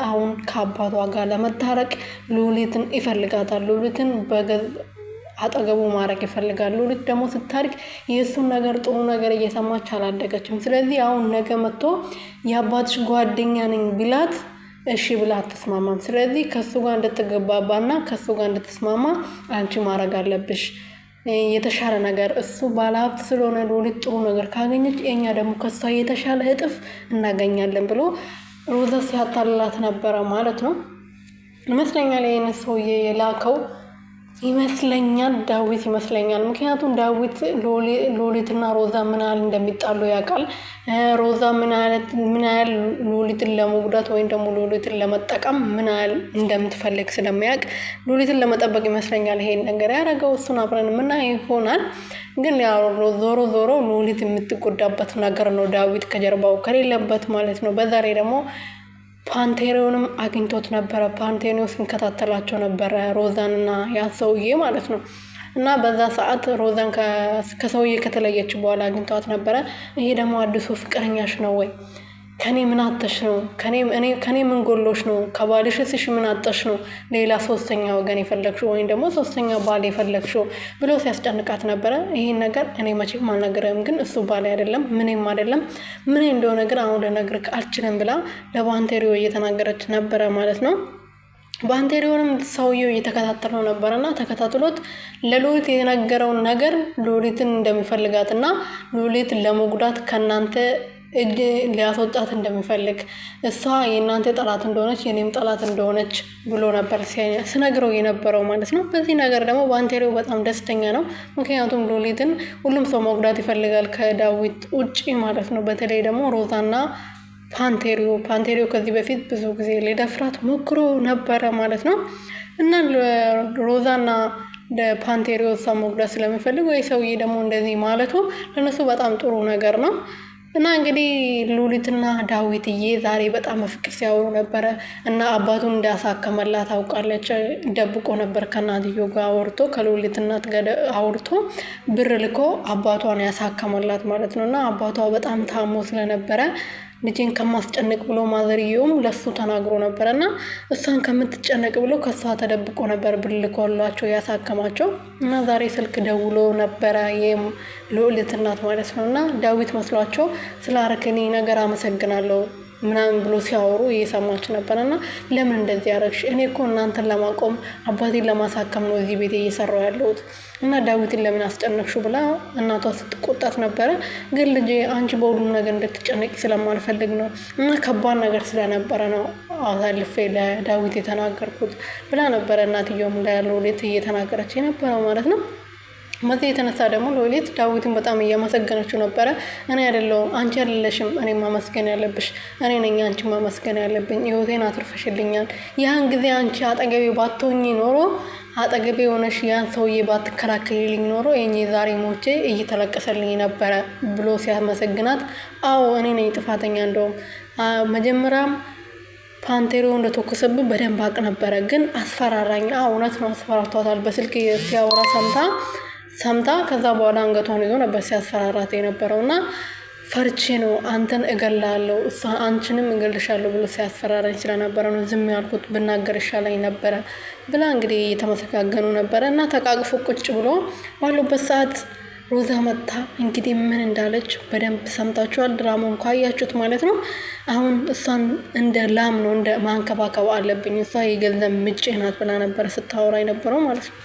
አሁን ከአባቷ ጋር ለመታረቅ ሉሊትን ይፈልጋታል። ሉሊትን አጠገቡ ማድረግ ይፈልጋል። ሉሊት ደግሞ ስታድግ የእሱን ነገር ጥሩ ነገር እየሰማች አላደገችም። ስለዚህ አሁን ነገ መጥቶ የአባትሽ ጓደኛ ነኝ ቢላት እሺ ብላ አትስማማም። ስለዚህ ከሱ ጋር እንድትገባባና ከሱ ጋር እንድትስማማ አንቺ ማድረግ አለብሽ። የተሻለ ነገር እሱ ባለሀብት ስለሆነ ሉሊት ጥሩ ነገር ካገኘች እኛ ደግሞ ከሷ የተሻለ እጥፍ እናገኛለን ብሎ ሮዛ ሲያታልላት ነበረ ማለት ነው። ይመስለኛል ይሄን ሰውዬ የላከው ይመስለኛል ዳዊት ይመስለኛል። ምክንያቱም ዳዊት ሉሊትና ሮዛ ምን ያህል እንደሚጣሉ ያውቃል። ሮዛ ምን ያህል ሉሊትን ለመጉዳት ወይም ደግሞ ሉሊትን ለመጠቀም ምን ያህል እንደምትፈልግ ስለሚያውቅ ሉሊትን ለመጠበቅ ይመስለኛል ይሄን ነገር ያደረገው። እሱን አብረን ምናየው ይሆናል። ግን ያው ዞሮ ዞሮ ሉሊት የምትጎዳበት ነገር ነው ዳዊት ከጀርባው ከሌለበት ማለት ነው። በዛሬ ደግሞ ፓንቴሪዮንም አግኝቶት ነበረ። ፓንቴሪዮ ሲከታተላቸው ነበረ ሮዛንና ያ ሰውዬ ማለት ነው። እና በዛ ሰዓት ሮዛን ከሰውዬ ከተለየች በኋላ አግኝቷት ነበረ። ይሄ ደግሞ አዲሱ ፍቅረኛሽ ነው ወይ? ከኔ ምን አጥተሽ ነው? ከኔ ምን ጎሎሽ ነው? ከባልሽስ ምን አጥተሽ ነው ሌላ ሶስተኛ ወገን የፈለግሽው ወይም ደግሞ ሶስተኛ ባል የፈለግሽው ብሎ ሲያስጨንቃት ነበረ። ይሄን ነገር እኔ መቼም አልነግርህም፣ ግን እሱ ባል አይደለም ምንም አይደለም፣ ምን እንደሆነ ግን አሁን ልነግርህ አልችልም ብላ ለባንቴሪዮ እየተናገረች ነበረ ማለት ነው። ባንቴሪዮንም ሰውየው እየተከታተለው ነበርና ተከታትሎት ለሉሊት የነገረውን ነገር ሉሊትን እንደሚፈልጋትና ሉሊትን ለመጉዳት ከናንተ እጅ ሊያስወጣት እንደሚፈልግ እሷ የእናንተ ጠላት እንደሆነች የኔም ጠላት እንደሆነች ብሎ ነበር ሲነግረው የነበረው ማለት ነው። በዚህ ነገር ደግሞ ባንቴሪዮ በጣም ደስተኛ ነው። ምክንያቱም ሉሊትን ሁሉም ሰው መጉዳት ይፈልጋል ከዳዊት ውጪ ማለት ነው። በተለይ ደግሞ ሮዛና ፓንቴሪዮ ከዚህ በፊት ብዙ ጊዜ ሊደፍራት ሞክሮ ነበረ ማለት ነው። እና ሮዛና ፓንቴሪዮ እሷ መጉዳት ስለሚፈልግ ወይ ሰውዬ ደግሞ እንደዚህ ማለቱ ለነሱ በጣም ጥሩ ነገር ነው። እና እንግዲህ ሉሊትና ዳዊትዬ ዛሬ በጣም በፍቅር ሲያወሩ ነበረ። እና አባቱን እንዳሳከመላት ታውቃለች። ደብቆ ነበር ከእናትየው ጋር አውርቶ ከሉሊት እናት ጋር አውርቶ ብር ልኮ አባቷን ያሳከመላት ማለት ነው። እና አባቷ በጣም ታሞ ስለነበረ ልጄን ከማስጨነቅ ብሎ ማዘርየውም ለሱ ተናግሮ ነበረ። እና እሷን ከምትጨነቅ ብሎ ከሷ ተደብቆ ነበር ብር ልኮላቸው ያሳከማቸው። እና ዛሬ ስልክ ደውሎ ነበረ የሉሊት እናት ማለት ነው። እና ዳዊት መስሏቸው ስላረከኝ ነገር አመሰግናለሁ ምናምን ብሎ ሲያወሩ እየሰማች ነበር። እና ለምን እንደዚህ ያደረግሽ? እኔ እኮ እናንተን ለማቆም አባቴን ለማሳከም ነው እዚህ ቤት እየሰራሁ ያለሁት እና ዳዊትን ለምን አስጨነቅሹ ብላ እናቷ ስትቆጣት ነበረ። ግን ልጄ አንቺ በሁሉም ነገር እንድትጨነቂ ስለማልፈልግ ነው እና ከባድ ነገር ስለነበረ ነው አሳልፌ ለዳዊት የተናገርኩት ብላ ነበረ እናትየውም ለሉሊት እየተናገረች የነበረው ማለት ነው። በዚህ የተነሳ ደግሞ ሉሊት ዳዊትን በጣም እያመሰገነችው ነበረ። እኔ አይደለሁም አንቺ አይደለሽም እኔ ማመስገን ያለብሽ፣ እኔ ነኝ አንቺ ማመስገን ያለብኝ። ህይወቴን አትርፈሽልኛል። ያን ጊዜ አንቺ አጠገቤ ባትሆኚ ኖሮ አጠገቤ ሆነሽ ያን ሰውዬ ባትከላከልልኝ ኖሮ የኔ ዛሬ ሞቼ እየተለቀሰልኝ ነበረ ብሎ ሲያመሰግናት፣ አዎ እኔ ነኝ ጥፋተኛ። እንደውም መጀመሪያም ፓንቴሪዮ እንደተኮሰብህ በደንብ አቅ ነበረ፣ ግን አስፈራራኝ። እውነት ነው አስፈራርቷታል። በስልክ ሲያወራ ሰምታ ከዛ በኋላ አንገቷን ይዞ ነበር ሲያስፈራራት የነበረው። እና ፈርቼ ነው አንተን እገላለሁ አንቺንም እገልሻለሁ ብሎ ሲያስፈራራኝ ስለነበረ ነው ዝም ያልኩት፣ ብናገር ይሻለኝ ነበረ ብላ እንግዲህ እየተመሰጋገኑ ነበረ። እና ተቃቅፎ ቁጭ ብሎ ባሉበት ሰዓት ሮዛ መጣ። እንግዲህ ምን እንዳለች በደንብ ሰምታችኋል። ድራማውን ካያችሁት ማለት ነው። አሁን እሷን እንደ ላም ነው እንደ ማንከባከብ አለብኝ፣ እሷ የገንዘብ ምንጭ ናት ብላ ነበር ስታወራ የነበረው ማለት ነው።